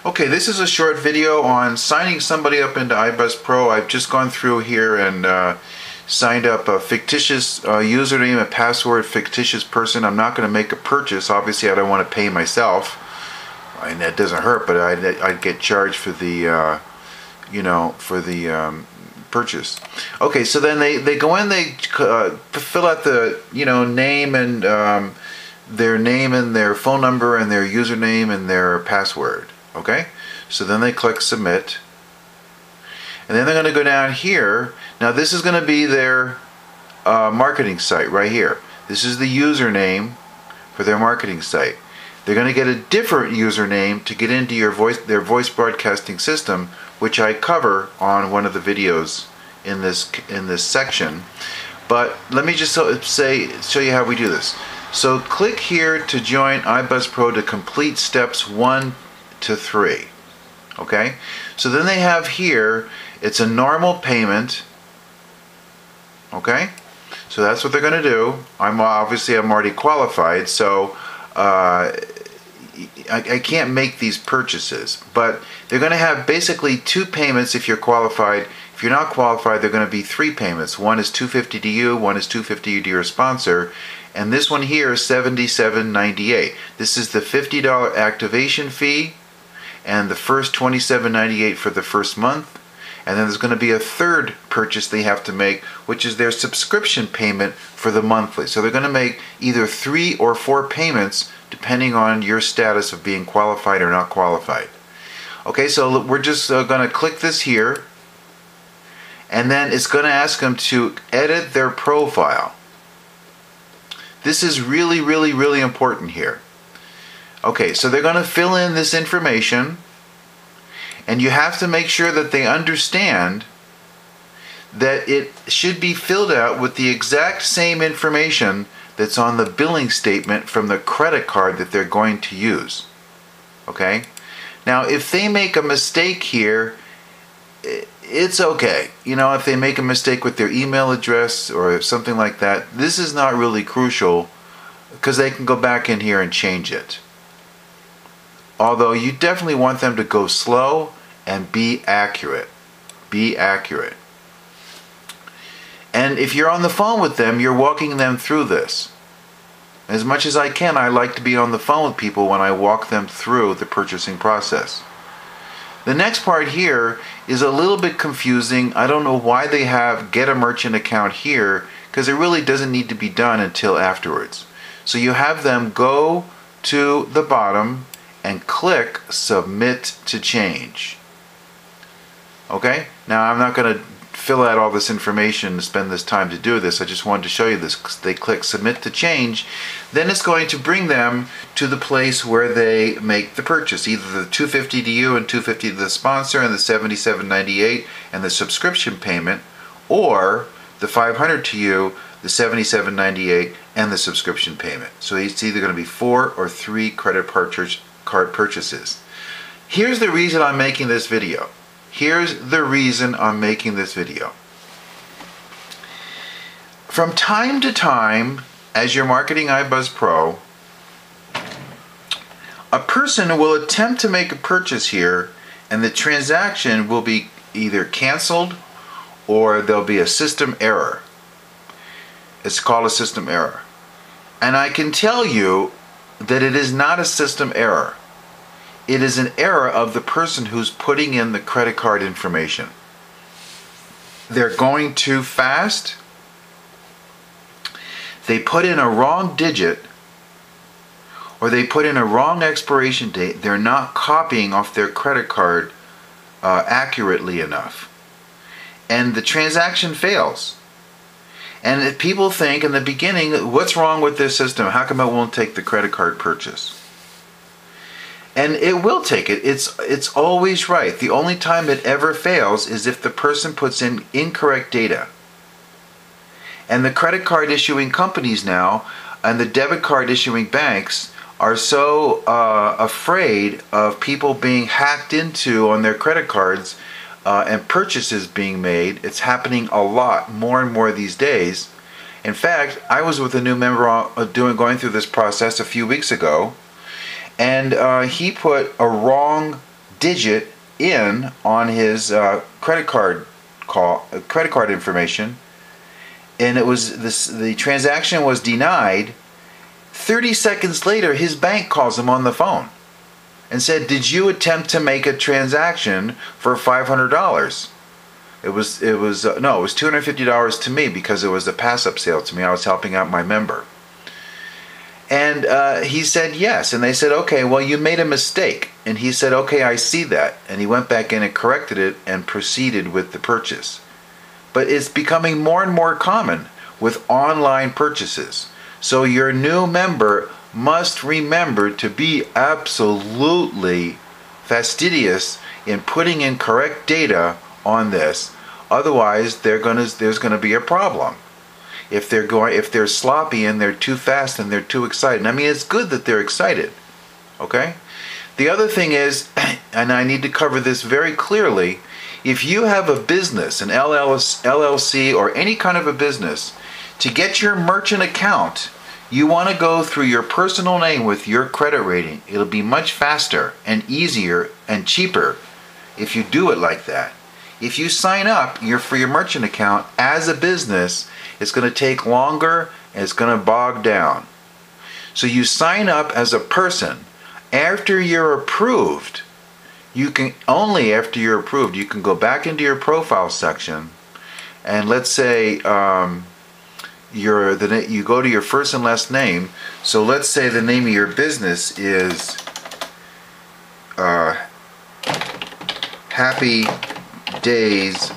Okay, this is a short video on signing somebody up into iBuzz Pro. I've just gone through here and signed up a fictitious username and password, fictitious person. I'm not going to make a purchase. Obviously, I don't want to pay myself, and that doesn't hurt, but I'd get charged for the, for the purchase. Okay, so then they go in, they fill out the, name and their name and their phone number and their username and their password. Okay, so then they click submit, and then they're going to go down here. Now this is going to be their marketing site right here. This is the username for their marketing site. They're going to get a different username to get into their voice broadcasting system, which I cover on one of the videos in this section. But let me just show you how we do this. So click here to join iBuzz Pro to complete steps 1 to 3. Okay, so then they have here, it's a normal payment. Okay, so that's what they're going to do. I'm already qualified, so I can't make these purchases, but they're going to have basically 2 payments if you're qualified. If you're not qualified, they're going to be 3 payments. One is $250 to you, one is $250 to your sponsor, and this one here is $77.98. This is the $50 activation fee, and the first $27.98 for the first month. And then there's going to be a third purchase they have to make, which is their subscription payment for the monthly. So they're going to make either 3 or 4 payments depending on your status of being qualified or not qualified. Okay, so we're just going to click this here, and then it's going to ask them to edit their profile. This is really, really, really important here. Okay, so they're going to fill in this information, and you have to make sure that they understand that it should be filled out with the exact same information that's on the billing statement from the credit card that they're going to use. Okay? Now, if they make a mistake here, it's okay. If they make a mistake with their email address or something like that, this is not really crucial because they can go back in here and change it. Although you definitely want them to go slow and be accurate. Be accurate. And if you're on the phone with them, you're walking them through this. As much as I can, I like to be on the phone with people when I walk them through the purchasing process. The next part here is a little bit confusing. I don't know why they have get a merchant account here, because it really doesn't need to be done until afterwards. So you have them go to the bottom and click submit to change. Okay, now I'm not going to fill out all this information and spend this time to do this. I just wanted to show you this. They click submit to change, then it's going to bring them to the place where they make the purchase, either the $250 to you and $250 to the sponsor and the $77.98 and the subscription payment, or the $500 to you, the $77.98 and the subscription payment. So it's either going to be 4 or 3 credit card purchases. Here's the reason I'm making this video. Here's the reason I'm making this video. From time to time, as you're marketing iBuzz Pro, a person will attempt to make a purchase here, and the transaction will be either canceled or there'll be a system error. It's called a system error. And I can tell you that it is not a system error. It is an error of the person who's putting in the credit card information. They're going too fast. They put in a wrong digit, or they put in a wrong expiration date. They're not copying off their credit card accurately enough. And the transaction fails. And people think in the beginning, what's wrong with this system? How come it won't take the credit card purchase? And it will take it. It's always right. The only time it ever fails is if the person puts in incorrect data. And the credit card issuing companies now and the debit card issuing banks are so afraid of people being hacked into on their credit cards and purchases being made. It's happening a lot, more and more these days. In fact, I was with a new member going through this process a few weeks ago, and he put a wrong digit in on his credit card information, and it was the transaction was denied. 30 seconds later, his bank calls him on the phone and said, "Did you attempt to make a transaction for $500?" It was $250 to me because it was a pass-up sale to me. I was helping out my member. And he said yes. And they said, "Okay, well, you made a mistake." And he said, "Okay, I see that." And he went back in and corrected it and proceeded with the purchase. But it's becoming more and more common with online purchases. So your new member must remember to be absolutely fastidious in putting in correct data on this. Otherwise, there's going to be a problem. If they're sloppy and they're too fast and they're too excited. I mean, it's good that they're excited. Okay? The other thing is, and I need to cover this very clearly, if you have a business, an LLC or any kind of a business, to get your merchant account, you want to go through your personal name with your credit rating. It'll be much faster and easier and cheaper if you do it like that. If you sign up for your merchant account as a business, it's going to take longer and it's going to bog down. So you sign up as a person. After you're approved, after you're approved, you can go back into your profile section, and let's say you go to your first and last name. So let's say the name of your business is Happy Days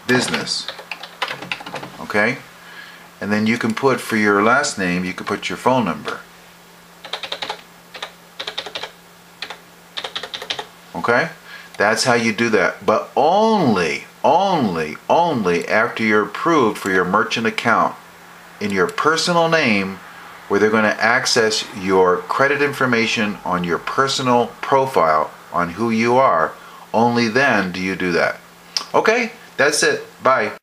Business. Okay? And then you can put, for your last name, you can put your phone number. Okay? That's how you do that. But only after you're approved for your merchant account in your personal name, where they're going to access your credit information on your personal profile on who you are. Only then do you do that. Okay? That's it. Bye.